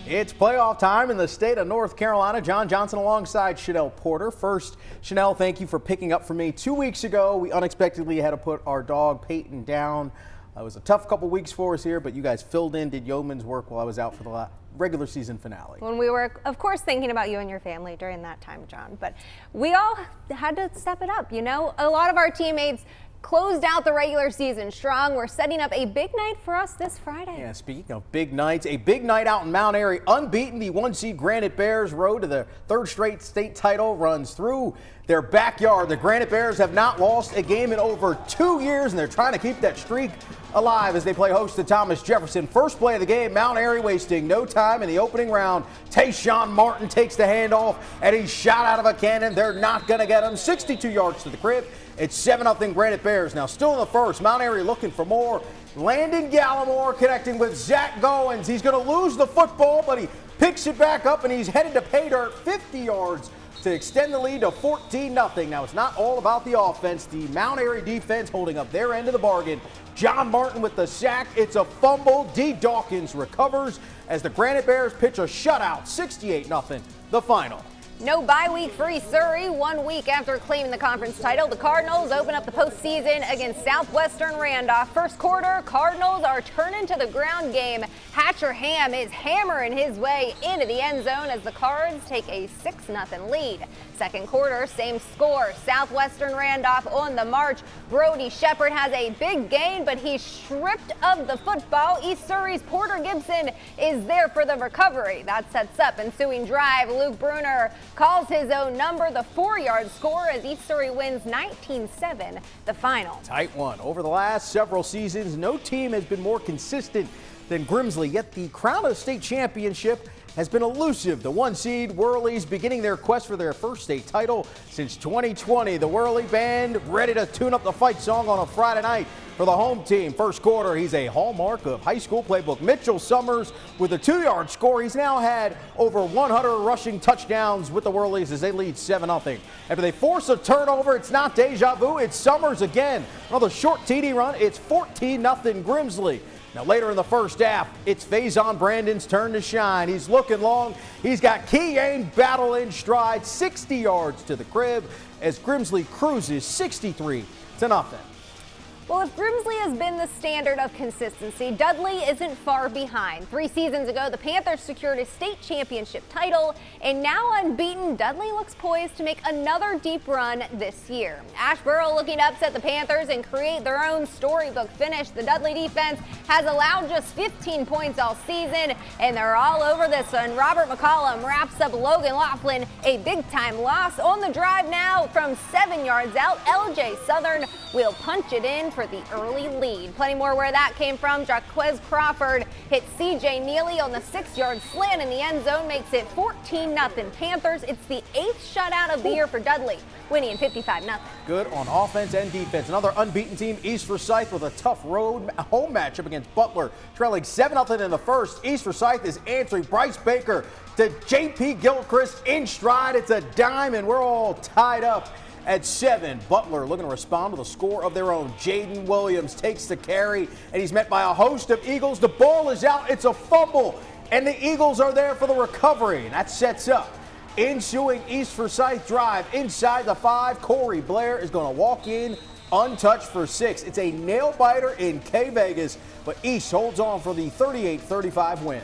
It's playoff time in the state of North Carolina. John Johnson alongside Chanel Porter. First, Chanel, thank you for picking up for me. 2 weeks ago, we unexpectedly had to put our dog Peyton down. It was a tough couple weeks for us here, but you guys filled in, did yeoman's work while I was out for the regular season finale. When we were, of course, thinking about you and your family during that time, John, but we all had to step it up, you know? A lot of our teammates closed out the regular season strong. We're setting up a big night for us this Friday. Yeah, speaking of big nights, a big night out in Mount Airy. Unbeaten, the 1-seed Granite Bears road to the third straight state title runs through their backyard. The Granite Bears have not lost a game in over 2 years, and they're trying to keep that streak alive as they play host to Thomas Jefferson. First play of the game, Mount Airy wasting no time in the opening round. Tayshawn Martin takes the handoff, and he's shot out of a cannon. They're not going to get him. 62 yards to the crib. It's 7-0 Granite Bears. Now still in the first, Mount Airy looking for more. Landon Gallimore connecting with Zach Goins. He's going to lose the football, but he picks it back up, and he's headed to pay dirt 50 yards to extend the lead to 14-0. Now it's not all about the offense. The Mount Airy defense holding up their end of the bargain. John Martin with the sack. It's a fumble. D. Dawkins recovers as the Granite Bears pitch a shutout. 68-0, the final. No bye week for East Surrey. 1 week after claiming the conference title, the Cardinals open up the postseason against Southwestern Randolph. First quarter, Cardinals are turning to the ground game. Hatcher Ham is hammering his way into the end zone as the Cards take a 6-0 lead. Second quarter, same score. Southwestern Randolph on the march. Brody Shepard has a big gain, but he's stripped of the football. East Surrey's Porter Gibson is there for the recovery. That sets up ensuing drive. Luke Bruner calls his own number, the 4-yard score, as East Surrey wins 19-7, the final. Tight one. Over the last several seasons, no team has been more consistent than Grimsley, yet the crown of the state championship has been elusive. The 1-seed Whirlies beginning their quest for their first state title since 2020. The Whirly Band ready to tune up the fight song on a Friday night for the home team. First quarter, he's a hallmark of high school playbook. Mitchell Summers with a 2-yard score. He's now had over 100 rushing touchdowns with the Whirlies as they lead 7-0. After they force a turnover, it's not deja vu. It's Summers again. Another short TD run. It's 14-0 Grimsley. Now later in the first half, it's Faison Brandon's turn to shine. He's looking long. He's got Keane Battle in stride, 60 yards to the crib as Grimsley cruises 63-0. Well, if Grimsley has been the standard of consistency, Dudley isn't far behind. 3 seasons ago, the Panthers secured a state championship title, and now unbeaten, Dudley looks poised to make another deep run this year. Ashboro looking to upset the Panthers and create their own storybook finish. The Dudley defense has allowed just 15 points all season, and they're all over this one. Robert McCollum wraps up Logan Laughlin, a big-time loss. On the drive now from 7 yards out, LJ Southern will punch it in for the early lead. Plenty more where that came from. Jaquez Crawford hits CJ Neely on the 6-yard slant in the end zone, makes it 14-0 Panthers. It's the 8th shutout of the year for Dudley, winning 55-0. Good on offense and defense. Another unbeaten team, East Forsyth, with a tough road home matchup against Butler, trailing 7-0 in the first. East Forsyth is answering. Bryce Baker to J.P. Gilchrist in stride. It's a dime, and we're all tied up at 7. Butler looking to respond with a score of their own. Jaden Williams takes the carry, and he's met by a host of Eagles. The ball is out. It's a fumble, and the Eagles are there for the recovery. And that sets up ensuing East Forsyth drive inside the 5. Corey Blair is going to walk in untouched for 6. It's a nail-biter in K-Vegas, but East holds on for the 38-35 win.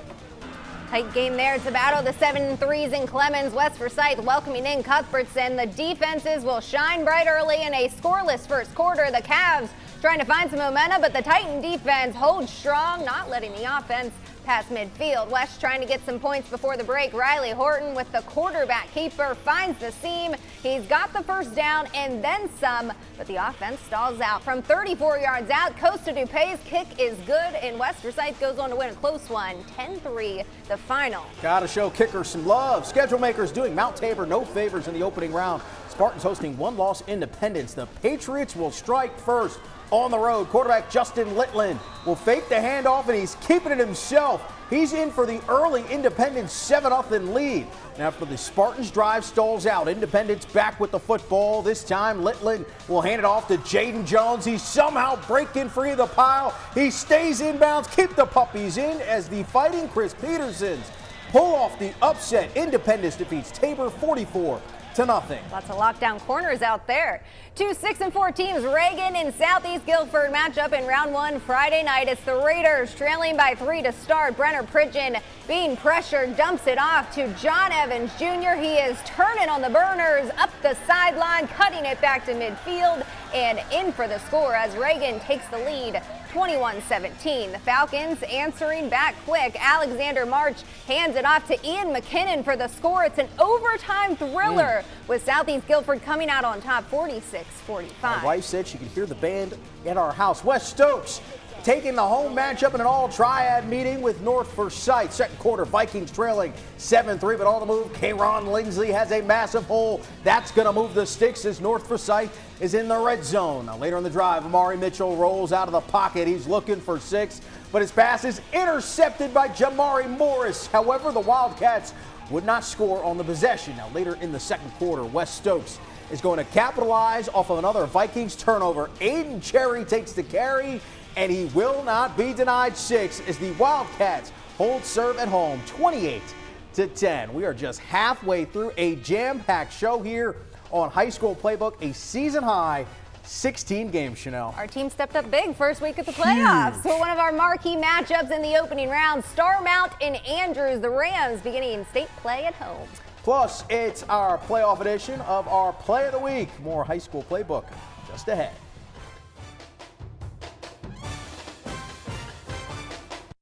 Tight game there. It's a battle of the 7-3s in Clemens. West Forsyth welcoming in Cuthbertson. The defenses will shine bright early in a scoreless first quarter. The Cavs trying to find some momentum, but the Titan defense holds strong, not letting the offense past midfield. West trying to get some points before the break. Riley Horton with the quarterback keeper finds the seam. He's got the first down and then some, but the offense stalls out. From 34 yards out, Costa Dupay's kick is good, and West Forsyth goes on to win a close one, 10-3, the final. Gotta show kickers some love. Schedule makers doing Mount Tabor no favors in the opening round. Spartans hosting one-loss Independence. The Patriots will strike first on the road. Quarterback Justin Litland will fake the handoff, and he's keeping it himself. He's in for the early Independence 7-0 lead. And after the Spartans drive stalls out, Independence back with the football. This time Litland will hand it off to Jaden Jones. He's somehow breaking free of the pile. He stays inbounds. Keep the puppies in as the Fighting Chris Petersons pull off the upset. Independence defeats Tabor 44-0. Lots of lockdown corners out there. Two 6-4 teams, Reagan and Southeast Guilford, match up in round one Friday night. It's the Raiders trailing by 3 to start. Brenner Pridgeon being pressured, dumps it off to John Evans Jr. He is turning on the burners up the sideline, cutting it back to midfield and in for the score as Reagan takes the lead 21-17. The Falcons answering back quick. Alexander March hands it off to Ian McKinnon for the score. It's an overtime thriller with Southeast Guilford coming out on top 46-45. My wife said she could hear the band in our house. West Stokes taking the home matchup in an all-triad meeting with North Forsyth. Second quarter, Vikings trailing 7-3, but on the move, K-Ron Lingsley has a massive hole. That's going to move the sticks as North Forsyth is in the red zone. Now, later in the drive, Amari Mitchell rolls out of the pocket. He's looking for 6, but his pass is intercepted by Jamari Morris. However, the Wildcats would not score on the possession. Now, later in the second quarter, West Stokes is going to capitalize off of another Vikings turnover. Aiden Cherry takes the carry, and he will not be denied 6 as the Wildcats hold serve at home 28-10. We are just halfway through a jam-packed show here on High School Playbook, a season-high 16 games, Chanel. Our team stepped up big first week of the playoffs. So one of our marquee matchups in the opening round, Starmount and Andrews, the Rams beginning state play at home. Plus, it's our playoff edition of our Play of the Week. More High School Playbook just ahead.